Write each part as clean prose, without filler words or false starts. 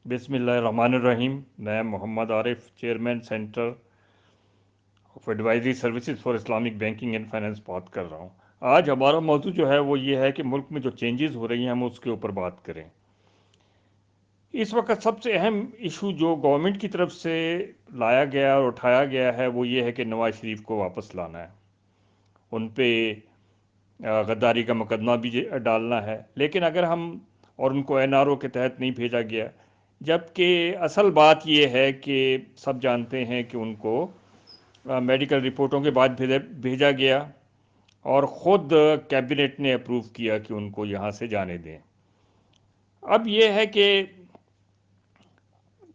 बिस्मिल्लाहिर्रहमानिर्रहीम। मैं Mohammad Arif, chairman centre of advisory services for Islamic banking and finance बात कर रहा हूँ। आज हमारा मौजू जो है वो ये है कि मुल्क में जो चेंजेस हो रही हैं हम उसके ऊपर बात करें। इस वक्त सबसे अहम इशू जो गवर्नमेंट की तरफ से लाया गया और उठाया गया है वो ये है कि नवाज शरीफ को वापस लाना है, उन पे गद्दारी का मुकदमा भी डालना है। लेकिन अगर हम और उनको एनआरओ के तहत नहीं भेजा गया, जबकि असल बात ये है कि सब जानते हैं कि उनको मेडिकल रिपोर्टों के बाद भेजा गया और ख़ुद कैबिनेट ने अप्रूव किया कि उनको यहाँ से जाने दें। अब ये है कि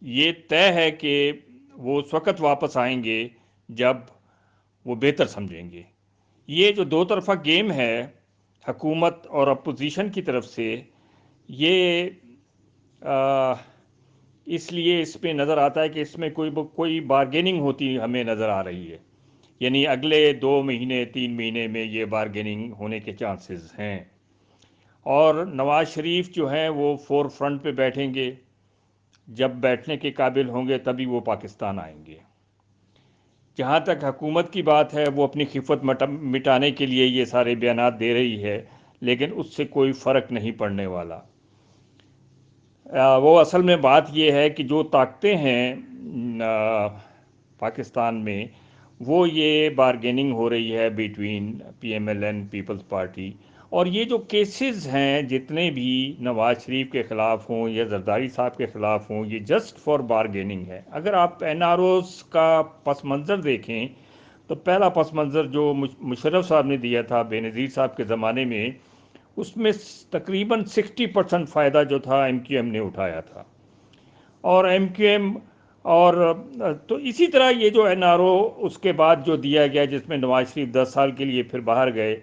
ये तय है कि वो उस वक़्त वापस आएंगे जब वो बेहतर समझेंगे। ये जो दो तरफ़ा गेम है हुकूमत और अपोजिशन की तरफ से, ये आ, इसलिए इसमें नज़र आता है कि इसमें कोई बार्गेनिंग होती हमें नज़र आ रही है। यानी अगले 2 महीने 3 महीने में ये बार्गेनिंग होने के चांसेस हैं और नवाज शरीफ जो हैं वो फोर फ्रंट पे बैठेंगे। जब बैठने के काबिल होंगे तभी वो पाकिस्तान आएंगे। जहाँ तक हुकूमत की बात है, वो अपनी खिफत मिटाने के लिए ये सारे बयानात दे रही है, लेकिन उससे कोई फ़र्क नहीं पड़ने वाला। वो असल में बात ये है कि जो ताकतें हैं पाकिस्तान में, वो ये बारगेनिंग हो रही है बिटवीन पीएमएलएन पीपल्स पार्टी, और ये जो केसेस हैं जितने भी नवाज शरीफ के ख़िलाफ़ हों या जरदारी साहब के ख़िलाफ़ हों, ये जस्ट फॉर बारगेनिंग है। अगर आप एनआरओज़ का पस मंज़र देखें तो पहला पस मंज़र जो मुशर्रफ साहब ने दिया था बेनज़ीर साहब के ज़माने में, उसमें तकरीबन 60% फ़ायदा जो था एमक्यूएम ने उठाया था। और एमक्यूएम और तो इसी तरह ये जो एनआरओ उसके बाद जो दिया गया, जिसमें नवाज शरीफ 10 साल के लिए फिर बाहर गए,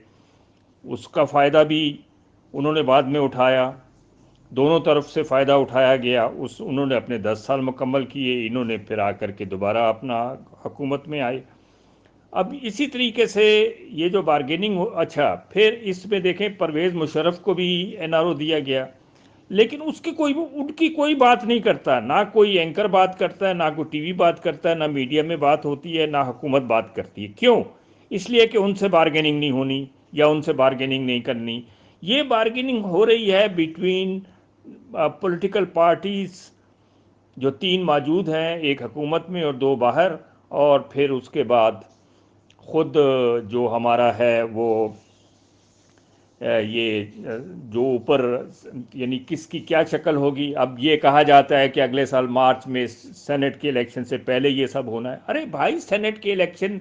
उसका फ़ायदा भी उन्होंने बाद में उठाया। दोनों तरफ से फ़ायदा उठाया गया। उन्होंने अपने 10 साल मुकम्मल किए, इन्होंने फिर आकर के दोबारा अपना हुकूमत में आए। अब इसी तरीके से ये जो बारगेनिंग अच्छा, फिर इसमें देखें परवेज़ मुशर्रफ को भी एनआरओ दिया गया, लेकिन उनकी कोई बात नहीं करता, ना कोई एंकर बात करता है, ना कोई टीवी बात करता है, ना मीडिया में बात होती है, ना हुकूमत बात करती है। क्यों? इसलिए कि उनसे बारगेनिंग नहीं होनी या उनसे बारगेनिंग नहीं करनी। ये बारगेनिंग हो रही है बिटवीन पॉलिटिकल पार्टीज़ जो 3 मौजूद हैं, एक हुकूमत में और 2 बाहर, और फिर उसके बाद ख़ुद जो हमारा है वो जो ऊपर, यानी किसकी क्या शक्ल होगी। अब ये कहा जाता है कि अगले साल मार्च में सेनेट के इलेक्शन से पहले ये सब होना है। अरे भाई, सेनेट के इलेक्शन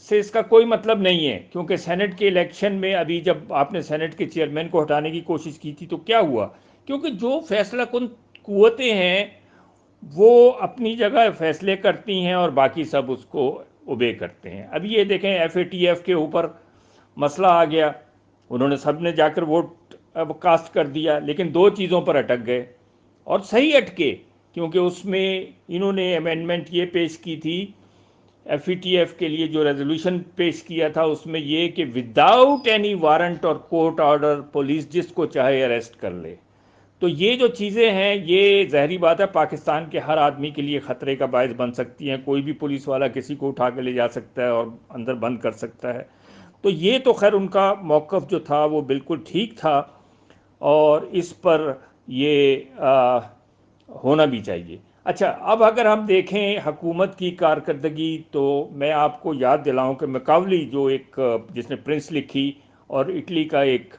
से इसका कोई मतलब नहीं है, क्योंकि सेनेट के इलेक्शन में अभी जब आपने सेनेट के चेयरमैन को हटाने की कोशिश की थी तो क्या हुआ? क्योंकि जो फैसला कुन कुव्वतें हैं वो अपनी जगह फैसले करती हैं और बाकी सब उसको ओबे करते हैं। अब ये देखें, एफएटीएफ के ऊपर मसला आ गया, उन्होंने सब ने जाकर वोट अब कास्ट कर दिया, लेकिन 2 चीज़ों पर अटक गए, और सही अटके, क्योंकि उसमें इन्होंने अमेंडमेंट ये पेश की थी एफईटीएफ के लिए, जो रेजोल्यूशन पेश किया था उसमें ये कि विदाउट एनी वारंट और कोर्ट ऑर्डर पुलिस जिसको चाहे अरेस्ट कर ले। तो ये जो चीज़ें हैं, ये ज़ाहिरी बात है पाकिस्तान के हर आदमी के लिए ख़तरे का बायस बन सकती हैं। कोई भी पुलिस वाला किसी को उठा के ले जा सकता है और अंदर बंद कर सकता है। तो ये तो खैर उनका मौक़िफ़ जो था वो बिल्कुल ठीक था, और इस पर ये होना भी चाहिए। अच्छा, अब अगर हम देखें हुकूमत की कारकर्दगी, तो मैं आपको याद दिलाऊं कि मैकावली जो एक जिसने प्रिंस लिखी, और इटली का एक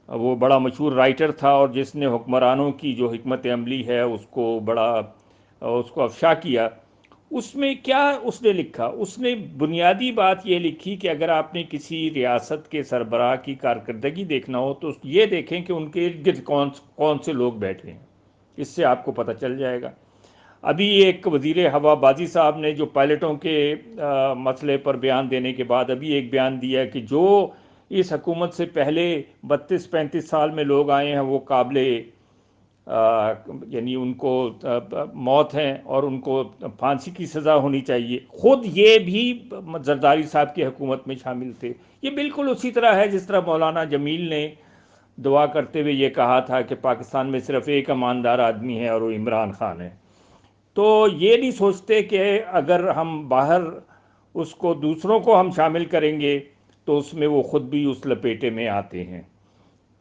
वो बड़ा मशहूर राइटर था, और जिसने हुक्मरानों की जो हिकमत अमली है उसको बड़ा उसको अफशा किया, उसमें क्या उसने लिखा? उसने बुनियादी बात ये लिखी कि अगर आपने किसी रियासत के सरबराह की कारकर्दगी देखना हो तो ये देखें कि उनके इर्द गिर्द कौन कौन से लोग बैठे हैं, इससे आपको पता चल जाएगा। अभी एक वज़ीर हवाबाजी साहब ने जो पायलटों के मसले पर बयान देने के बाद अभी एक बयान दिया कि जो इस हुकूमत से पहले 32-35 साल में लोग आए हैं वो काबिले यानी उनको मौत है और उनको फांसी की सज़ा होनी चाहिए। ख़ुद ये भी जरदारी साहब की हुकूमत में शामिल थे। ये बिल्कुल उसी तरह है जिस तरह मौलाना जमील ने دعا کرتے ہوئے یہ کہا تھا کہ پاکستان میں صرف ایک ایماندار آدمی ہے اور وہ عمران خان ہے. تو یہ نہیں سوچتے کہ اگر ہم باہر اس کو دوسروں کو ہم شامل کریں گے تو اس میں وہ خود بھی اس لپیٹے میں آتے ہیں.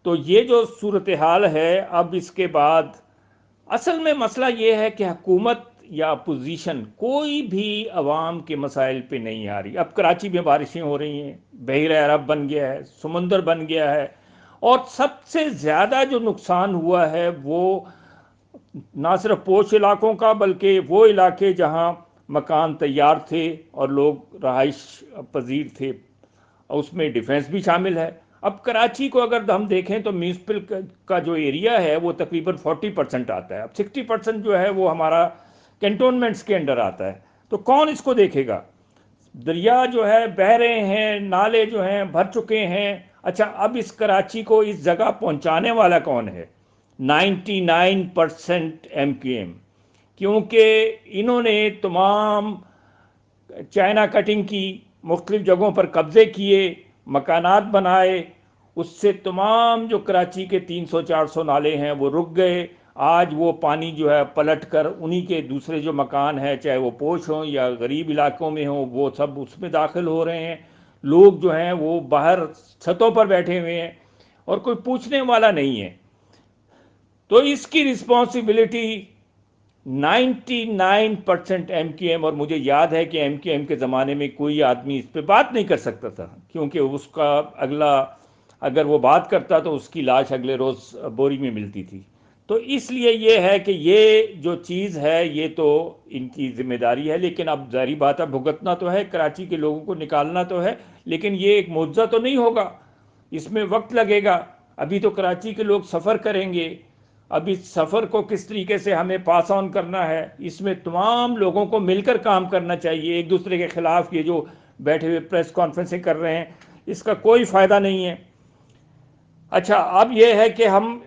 تو یہ جو صورتحال ہے اب اس کے بعد اصل میں مسئلہ یہ ہے کہ حکومت یا اپوزیشن کوئی بھی عوام کے مسائل پہ نہیں آ رہی. اب کراچی میں بارشیں ہو رہی ہیں، بحیرہ عرب بن گیا ہے، سمندر بن گیا ہے، اور سب سے زیادہ جو نقصان ہوا ہے وہ نہ صرف پوش علاقوں کا بلکہ وہ علاقے جہاں مکان تیار تھے اور لوگ رہائش پذیر تھے، اس میں ڈیفنس بھی شامل ہے. اب کراچی کو اگر ہم دیکھیں تو میونسپل کا جو ایریا ہے وہ تقریباً 40% آتا ہے. اب 60% جو ہے وہ ہمارا کینٹونمنٹس کے انڈر آتا ہے. تو کون اس کو دیکھے گا؟ دریا جو ہے بہہ رہے ہیں، نالے جو ہیں بھر چکے ہیں. اچھا اب اس کراچی کو اس جگہ پہنچانے والا کون ہے؟ 99% MQM، کیونکہ انہوں نے تمام چائنا کٹنگ کی، مختلف جگہوں پر قبضے کیے، مکانات بنائے، اس سے تمام جو کراچی کے 300-400 نالے ہیں وہ رک گئے. آج وہ پانی جو ہے پلٹ کر انہی کے دوسرے جو مکان ہیں، چاہے وہ پوش ہوں یا غریب علاقوں میں ہوں، وہ سب اس میں داخل ہو رہے ہیں. لوگ جو ہیں وہ باہر چھتوں پر بیٹھے ہوئے ہیں اور کوئی پوچھنے والا نہیں ہے. تو اس کی رسپانسبلٹی 99% MQM، اور مجھے یاد ہے کہ MQM کے زمانے میں کوئی آدمی اس پہ بات نہیں کر سکتا تھا، کیونکہ اس کا اگر وہ بات کرتا تو اس کی لاش اگلے روز بوری میں ملتی تھی. تو اس لیے یہ ہے کہ یہ جو چیز ہے یہ تو ان کی ذمہ داری ہے، لیکن اب ظاہری بات ہے بھگتنا تو ہے، کراچی کے لوگوں کو نکالنا تو ہے، لیکن یہ ایک معجزہ تو نہیں ہوگا، اس میں وقت لگے گا. ابھی تو کراچی کے لوگ سفر کریں گے، اب اس سفر کو کس طریقے سے ہمیں پاس آن کرنا ہے، اس میں تمام لوگوں کو مل کر کام کرنا چاہیے. ایک دوسرے کے خلاف یہ جو بیٹھے ہوئے پریس کانفرنسیں کر رہے ہیں اس کا کوئی فائدہ نہیں ہے. اچھا اب یہ ہے کہ ہم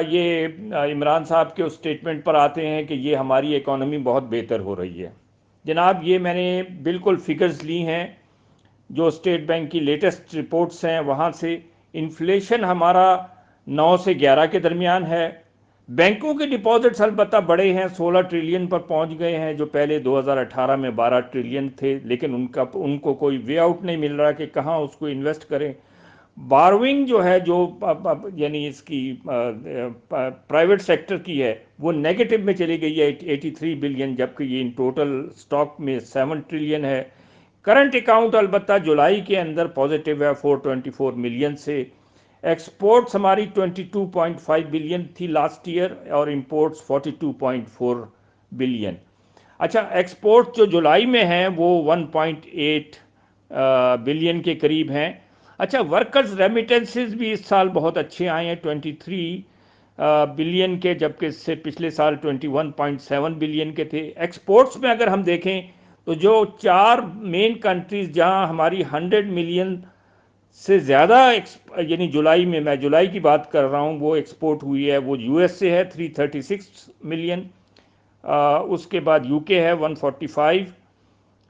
یہ عمران صاحب کے اسٹیٹمنٹ پر آتے ہیں کہ یہ ہماری اکانومی بہت بہتر ہو رہی ہے. جناب یہ میں نے بالکل فگرز لی ہیں جو اسٹیٹ بینک کی لیٹسٹ رپورٹس ہیں، وہاں سے انفلیشن ہمارا 9 سے 11 کے درمیان ہے. بینکوں کے ڈپازٹس البتہ بڑے ہیں، 16 ٹریلین پر پہنچ گئے ہیں، جو پہلے 2018 میں 12 ٹریلین تھے، لیکن ان کو کوئی وے آؤٹ نہیں مل رہا کہ کہاں اس کو انویسٹ کریں. بارونگ جو ہے جو یعنی اس کی پرائیویٹ سیکٹر کی ہے وہ نیگیٹو میں چلی گئی ہے 83 بلین، جبکہ یہ ان ٹوٹل سٹاک میں 7 ٹریلین ہے. کرنٹ اکاؤنٹ البتہ جولائی کے اندر پازیٹیو ہے 424 ملین سے. ایکسپورٹس ہماری 22.5 بلین تھی لاسٹ ایئر اور امپورٹس 42.4 بلین. اچھا ایکسپورٹ جو جولائی میں ہیں وہ 1.8 بلین کے قریب ہیں. اچھا ورکرز ریمیٹنسز بھی اس سال بہت اچھے آئے ہیں 23 بلین کے، جبکہ اس سے پچھلے سال 21.7 بلین کے تھے. ایکسپورٹس میں اگر ہم دیکھیں تو جو 4 مین کنٹریز جہاں ہماری 100 ملین سے زیادہ یعنی جولائی میں، میں جولائی کی بات کر رہا ہوں، وہ ایکسپورٹ ہوئی ہے، وہ US سے ہے 336 ملین، اس کے بعد UK ہے 145،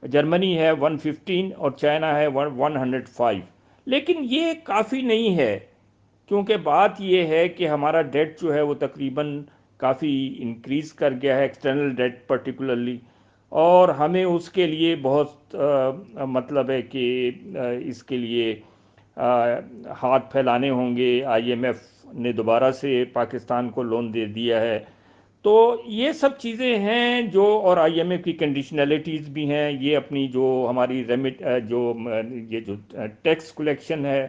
جرمنی ہے 115 اور چائنا ہے 105. لیکن یہ کافی نہیں ہے، کیونکہ بات یہ ہے کہ ہمارا ڈیٹ جو ہے وہ تقریباً کافی انکریز کر گیا ہے، ایکسٹرنل ڈیٹ پرٹیکولرلی، اور ہمیں اس کے لیے بہت مطلب ہے کہ اس کے لیے ہاتھ پھیلانے ہوں گے. IMF نے دوبارہ سے پاکستان کو لون دے دیا ہے. تو یہ سب چیزیں ہیں جو، اور IMF کی کنڈیشنلٹیز بھی ہیں. یہ اپنی جو ہماری یہ جو ٹیکس کلیکشن ہے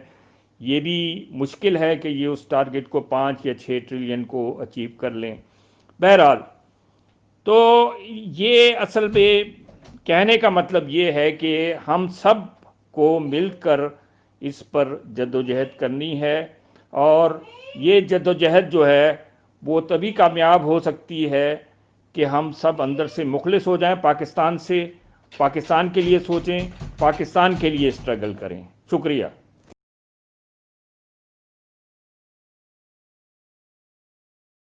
یہ بھی مشکل ہے کہ یہ اس ٹارگٹ کو 5 یا 6 ٹریلین کو اچیو کر لیں. بہرحال تو یہ اصل میں کہنے کا مطلب یہ ہے کہ ہم سب کو مل کر اس پر جدوجہد کرنی ہے، اور یہ جدوجہد جو ہے وہ تبھی کامیاب ہو سکتی ہے کہ ہم سب اندر سے مخلص ہو جائیں پاکستان سے، پاکستان کے لیے سوچیں، پاکستان کے لیے اسٹرگل کریں. شکریہ.